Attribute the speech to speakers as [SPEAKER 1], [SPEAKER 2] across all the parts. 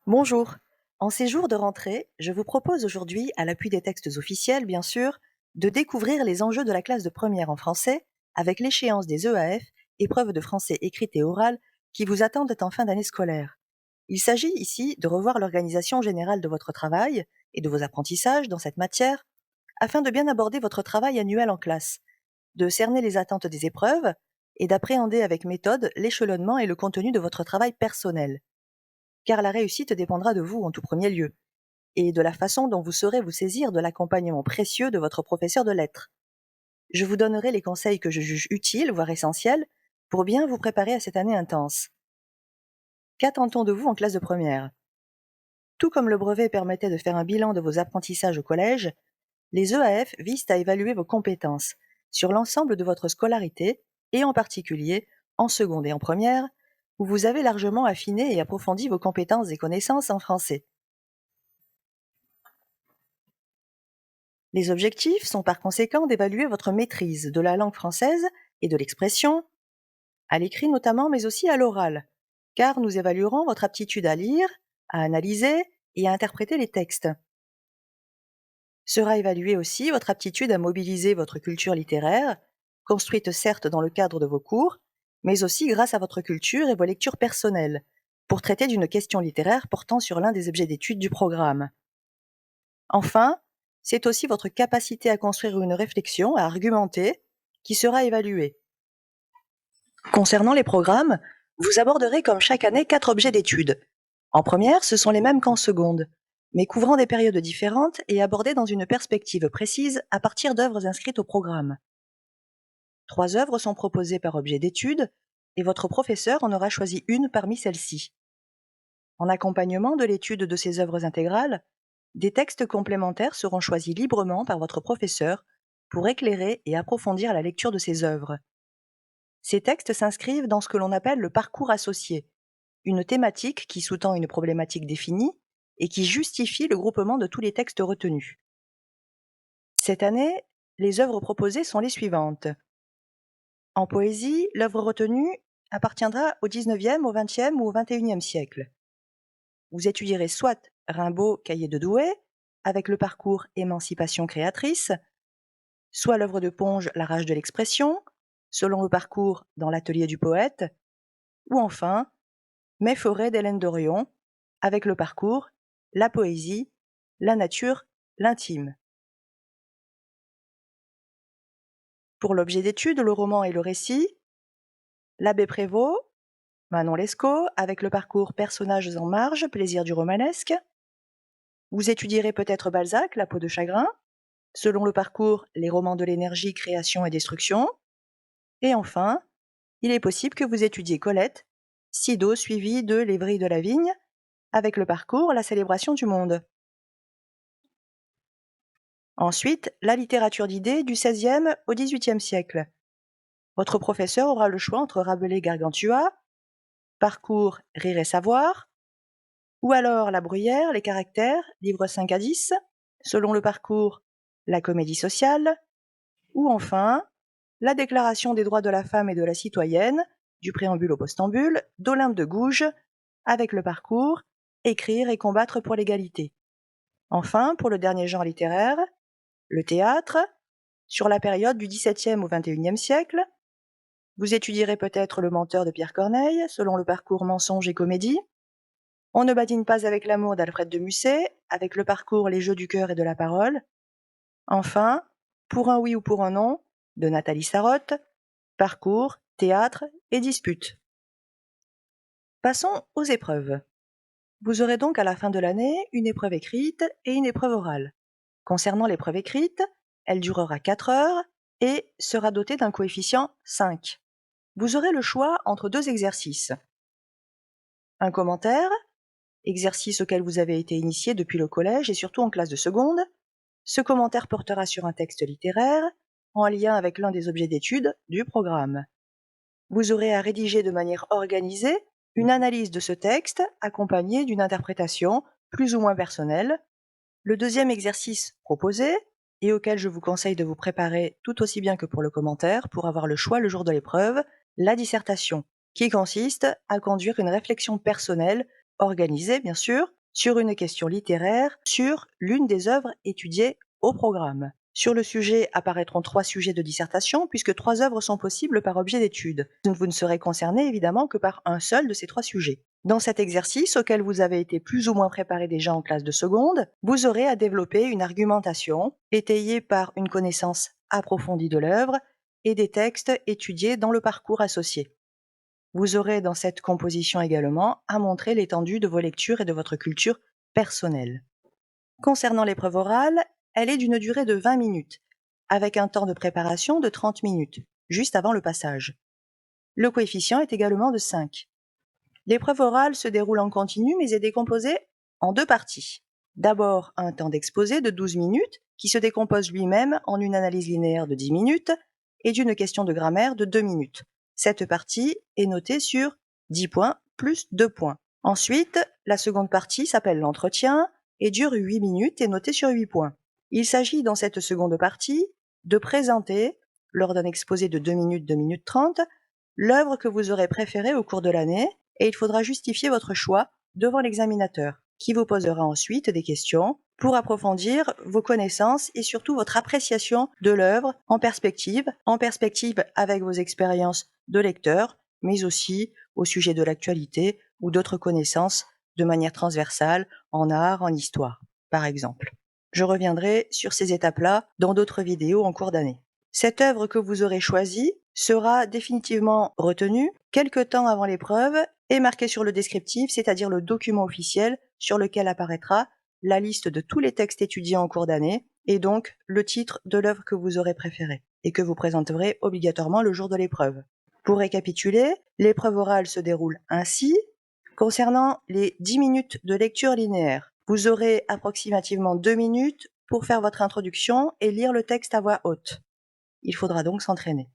[SPEAKER 1] Bonjour. En ces jours de rentrée, je vous propose aujourd'hui, à l'appui des textes officiels bien sûr, de découvrir les enjeux de la classe de première en français avec l'échéance des EAF, épreuves de français écrite et orale, qui vous attendent en fin d'année scolaire. Il s'agit ici de revoir l'organisation générale de votre travail et de vos apprentissages dans cette matière afin de bien aborder votre travail annuel en classe, de cerner les attentes des épreuves et d'appréhender avec méthode l'échelonnement et le contenu de votre travail personnel. Car la réussite dépendra de vous en tout premier lieu, et de la façon dont vous saurez vous saisir de l'accompagnement précieux de votre professeur de lettres. Je vous donnerai les conseils que je juge utiles, voire essentiels, pour bien vous préparer à cette année intense. Qu'attend-on de vous en classe de première? Tout comme le brevet permettait de faire un bilan de vos apprentissages au collège, les EAF visent à évaluer vos compétences sur l'ensemble de votre scolarité, et en particulier en seconde et en première, où vous avez largement affiné et approfondi vos compétences et connaissances en français. Les objectifs sont par conséquent d'évaluer votre maîtrise de la langue française et de l'expression, à l'écrit notamment, mais aussi à l'oral, car nous évaluerons votre aptitude à lire, à analyser et à interpréter les textes. Sera évaluée aussi votre aptitude à mobiliser votre culture littéraire, construite certes dans le cadre de vos cours, mais aussi grâce à votre culture et vos lectures personnelles, pour traiter d'une question littéraire portant sur l'un des objets d'étude du programme. Enfin, c'est aussi votre capacité à construire une réflexion, à argumenter, qui sera évaluée. Concernant les programmes, vous aborderez comme chaque année 4 objets d'étude. En première, ce sont les mêmes qu'en seconde, mais couvrant des périodes différentes et abordés dans une perspective précise à partir d'œuvres inscrites au programme. 3 œuvres sont proposées par objet d'étude, et votre professeur en aura choisi une parmi celles-ci. En accompagnement de l'étude de ces œuvres intégrales, des textes complémentaires seront choisis librement par votre professeur pour éclairer et approfondir la lecture de ces œuvres. Ces textes s'inscrivent dans ce que l'on appelle le parcours associé, une thématique qui sous-tend une problématique définie et qui justifie le groupement de tous les textes retenus. Cette année, les œuvres proposées sont les suivantes. En poésie, l'œuvre retenue appartiendra au XIXe, au XXe ou au XXIe siècle. Vous étudierez soit Rimbaud, Cahiers de Douai, avec le parcours Émancipation créatrice, soit l'œuvre de Ponge, La rage de l'expression, selon le parcours Dans l'atelier du poète, ou enfin Mes forêts d'Hélène Dorion, avec le parcours La poésie, la nature, l'intime. Pour l'objet d'étude, le roman et le récit, L'Abbé Prévost, Manon Lescaut, avec le parcours Personnages en marge, plaisir du romanesque. Vous étudierez peut-être Balzac, La peau de chagrin, selon le parcours Les romans de l'énergie, création et destruction. Et enfin, il est possible que vous étudiez Colette, Sido suivi de Lévry de la Vigne, avec le parcours La célébration du monde. Ensuite, la littérature d'idées du XVIe au XVIIIe siècle. Votre professeur aura le choix entre Rabelais Gargantua, parcours Rire et savoir, ou alors La Bruyère, les caractères, livres 5 à 10, selon le parcours La comédie sociale, ou enfin La Déclaration des droits de la femme et de la citoyenne, du préambule au postambule, d'Olympe de Gouges, avec le parcours Écrire et combattre pour l'égalité. Enfin, pour le dernier genre littéraire, le théâtre, sur la période du XVIIe au XXIe siècle. Vous étudierez peut-être Le Menteur de Pierre Corneille, selon le parcours Mensonge et comédie. On ne badine pas avec l'amour d'Alfred de Musset, avec le parcours Les jeux du cœur et de la parole. Enfin, Pour un oui ou pour un non, de Nathalie Sarraute, parcours, théâtre et dispute. Passons aux épreuves. Vous aurez donc à la fin de l'année une épreuve écrite et une épreuve orale. Concernant l'épreuve écrite, elle durera 4 heures et sera dotée d'un coefficient 5. Vous aurez le choix entre 2 exercices. Un commentaire, exercice auquel vous avez été initié depuis le collège et surtout en classe de seconde. Ce commentaire portera sur un texte littéraire en lien avec l'un des objets d'étude du programme. Vous aurez à rédiger de manière organisée une analyse de ce texte accompagnée d'une interprétation plus ou moins personnelle. Le deuxième exercice proposé, et auquel je vous conseille de vous préparer tout aussi bien que pour le commentaire, pour avoir le choix le jour de l'épreuve, la dissertation, qui consiste à conduire une réflexion personnelle organisé bien sûr, sur une question littéraire sur l'une des œuvres étudiées au programme. Sur le sujet apparaîtront 3 sujets de dissertation puisque 3 œuvres sont possibles par objet d'étude. Vous ne serez concerné évidemment que par un seul de ces 3 sujets. Dans cet exercice, auquel vous avez été plus ou moins préparé déjà en classe de seconde, vous aurez à développer une argumentation étayée par une connaissance approfondie de l'œuvre et des textes étudiés dans le parcours associé. Vous aurez dans cette composition également à montrer l'étendue de vos lectures et de votre culture personnelle. Concernant l'épreuve orale, elle est d'une durée de 20 minutes, avec un temps de préparation de 30 minutes, juste avant le passage. Le coefficient est également de 5. L'épreuve orale se déroule en continu mais est décomposée en 2 parties. D'abord, un temps d'exposé de 12 minutes qui se décompose lui-même en une analyse linéaire de 10 minutes et d'une question de grammaire de 2 minutes. Cette partie est notée sur 10 points plus 2 points. Ensuite, la seconde partie s'appelle l'entretien et dure 8 minutes et notée sur 8 points. Il s'agit dans cette seconde partie de présenter, lors d'un exposé de 2 minutes 30, l'œuvre que vous aurez préférée au cours de l'année et il faudra justifier votre choix devant l'examinateur, qui vous posera ensuite des questions pour approfondir vos connaissances et surtout votre appréciation de l'œuvre en perspective avec vos expériences de lecteur, mais aussi au sujet de l'actualité ou d'autres connaissances de manière transversale en art, en histoire, par exemple. Je reviendrai sur ces étapes-là dans d'autres vidéos en cours d'année. Cette œuvre que vous aurez choisie sera définitivement retenue quelque temps avant l'épreuve et marquée sur le descriptif, c'est-à-dire le document officiel sur lequel apparaîtra la liste de tous les textes étudiés en cours d'année et donc le titre de l'œuvre que vous aurez préférée et que vous présenterez obligatoirement le jour de l'épreuve. Pour récapituler, l'épreuve orale se déroule ainsi. Concernant les 10 minutes de lecture linéaire, vous aurez approximativement 2 minutes pour faire votre introduction et lire le texte à voix haute. Il faudra donc s'entraîner.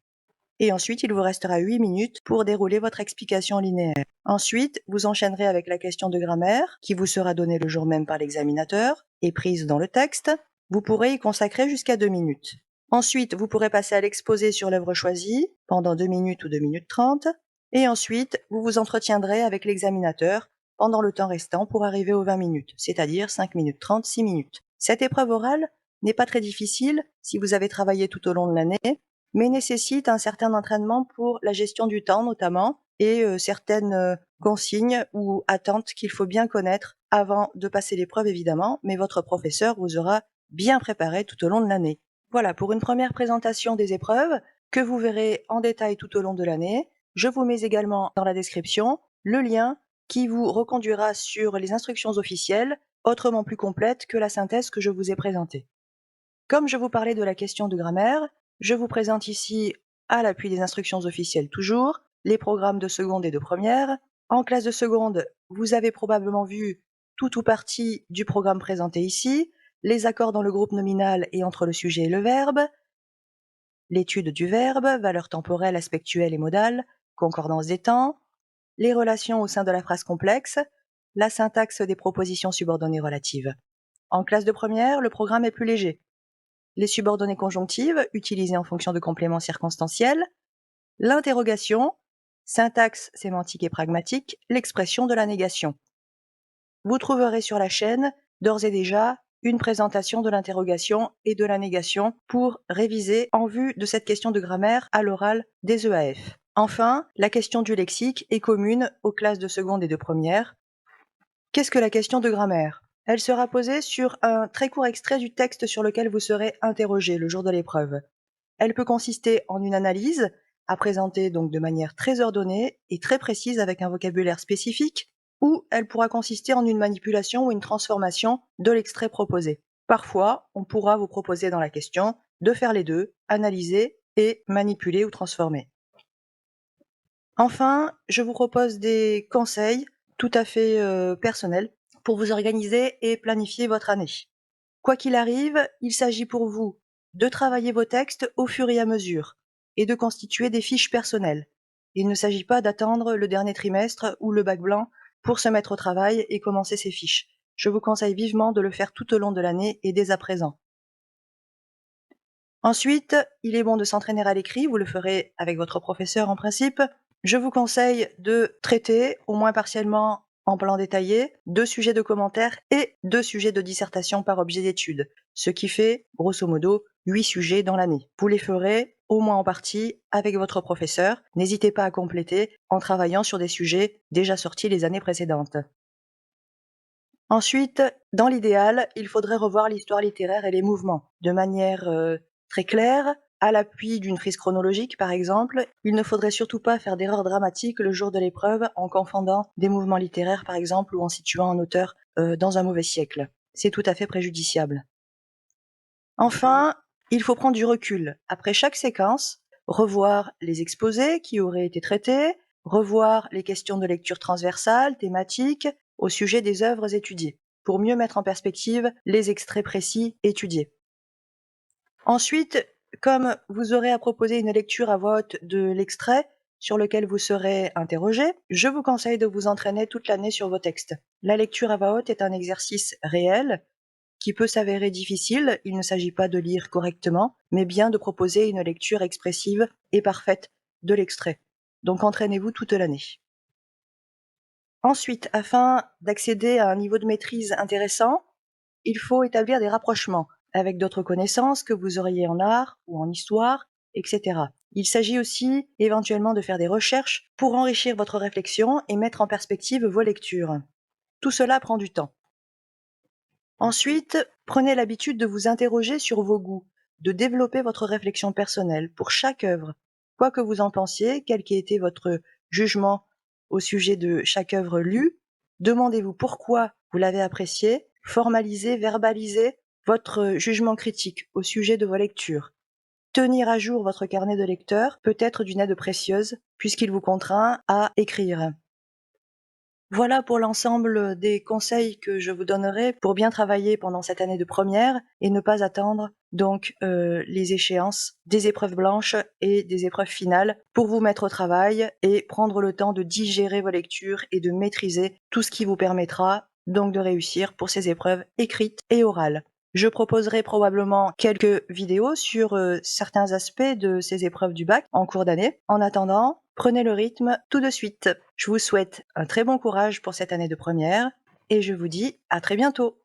[SPEAKER 1] Et ensuite, il vous restera 8 minutes pour dérouler votre explication linéaire. Ensuite, vous enchaînerez avec la question de grammaire, qui vous sera donnée le jour même par l'examinateur et prise dans le texte. Vous pourrez y consacrer jusqu'à 2 minutes. Ensuite, vous pourrez passer à l'exposé sur l'œuvre choisie, pendant 2 minutes ou 2 minutes 30. Et ensuite, vous vous entretiendrez avec l'examinateur pendant le temps restant pour arriver aux 20 minutes, c'est-à-dire 5 minutes 30, 6 minutes. Cette épreuve orale n'est pas très difficile si vous avez travaillé tout au long de l'année, mais nécessite un certain entraînement pour la gestion du temps notamment, et certaines consignes ou attentes qu'il faut bien connaître avant de passer l'épreuve évidemment, mais votre professeur vous aura bien préparé tout au long de l'année. Voilà pour une première présentation des épreuves que vous verrez en détail tout au long de l'année. Je vous mets également dans la description le lien qui vous reconduira sur les instructions officielles, autrement plus complètes que la synthèse que je vous ai présentée. Comme je vous parlais de la question de grammaire, je vous présente ici, à l'appui des instructions officielles toujours, les programmes de seconde et de première. En classe de seconde, vous avez probablement vu tout ou partie du programme présenté ici, les accords dans le groupe nominal et entre le sujet et le verbe, l'étude du verbe, valeur temporelle, aspectuelle et modale, concordance des temps, les relations au sein de la phrase complexe, la syntaxe des propositions subordonnées relatives. En classe de première, le programme est plus léger. Les subordonnées conjonctives, utilisées en fonction de compléments circonstanciels, l'interrogation, syntaxe sémantique et pragmatique, l'expression de la négation. Vous trouverez sur la chaîne, d'ores et déjà, une présentation de l'interrogation et de la négation pour réviser en vue de cette question de grammaire à l'oral des EAF. Enfin, la question du lexique est commune aux classes de seconde et de première. Qu'est-ce que la question de grammaire ? Elle sera posée sur un très court extrait du texte sur lequel vous serez interrogé le jour de l'épreuve. Elle peut consister en une analyse, à présenter donc de manière très ordonnée et très précise avec un vocabulaire spécifique, ou elle pourra consister en une manipulation ou une transformation de l'extrait proposé. Parfois, on pourra vous proposer dans la question de faire les deux, analyser et manipuler ou transformer. Enfin, je vous propose des conseils tout à fait personnels pour vous organiser et planifier votre année. Quoi qu'il arrive, il s'agit pour vous de travailler vos textes au fur et à mesure et de constituer des fiches personnelles. Il ne s'agit pas d'attendre le dernier trimestre ou le bac blanc pour se mettre au travail et commencer ces fiches. Je vous conseille vivement de le faire tout au long de l'année et dès à présent. Ensuite, il est bon de s'entraîner à l'écrit, vous le ferez avec votre professeur en principe. Je vous conseille de traiter, au moins partiellement, en plan détaillé, 2 sujets de commentaires et 2 sujets de dissertation par objet d'étude, ce qui fait, grosso modo, 8 sujets dans l'année. Vous les ferez, au moins en partie, avec votre professeur. N'hésitez pas à compléter en travaillant sur des sujets déjà sortis les années précédentes. Ensuite, dans l'idéal, il faudrait revoir l'histoire littéraire et les mouvements, de manière très claire, à l'appui d'une frise chronologique par exemple. Il ne faudrait surtout pas faire d'erreurs dramatiques le jour de l'épreuve en confondant des mouvements littéraires par exemple ou en situant un auteur dans un mauvais siècle. C'est tout à fait préjudiciable. Enfin, il faut prendre du recul. Après chaque séquence, revoir les exposés qui auraient été traités, revoir les questions de lecture transversale, thématiques, au sujet des œuvres étudiées, pour mieux mettre en perspective les extraits précis étudiés. Ensuite, comme vous aurez à proposer une lecture à voix haute de l'extrait sur lequel vous serez interrogé, je vous conseille de vous entraîner toute l'année sur vos textes. La lecture à voix haute est un exercice réel qui peut s'avérer difficile. Il ne s'agit pas de lire correctement, mais bien de proposer une lecture expressive et parfaite de l'extrait. Donc entraînez-vous toute l'année. Ensuite, afin d'accéder à un niveau de maîtrise intéressant, il faut établir des rapprochements avec d'autres connaissances que vous auriez en art ou en histoire, etc. Il s'agit aussi éventuellement de faire des recherches pour enrichir votre réflexion et mettre en perspective vos lectures. Tout cela prend du temps. Ensuite, prenez l'habitude de vous interroger sur vos goûts, de développer votre réflexion personnelle pour chaque œuvre. Quoi que vous en pensiez, quel qu'ait été votre jugement au sujet de chaque œuvre lue, demandez-vous pourquoi vous l'avez appréciée, formalisez, verbalisez votre jugement critique au sujet de vos lectures. Tenir à jour votre carnet de lecteur peut être d'une aide précieuse puisqu'il vous contraint à écrire. Voilà pour l'ensemble des conseils que je vous donnerai pour bien travailler pendant cette année de première et ne pas attendre donc les échéances des épreuves blanches et des épreuves finales pour vous mettre au travail et prendre le temps de digérer vos lectures et de maîtriser tout ce qui vous permettra donc de réussir pour ces épreuves écrites et orales. Je proposerai probablement quelques vidéos sur certains aspects de ces épreuves du bac en cours d'année. En attendant, prenez le rythme tout de suite. Je vous souhaite un très bon courage pour cette année de première et je vous dis à très bientôt.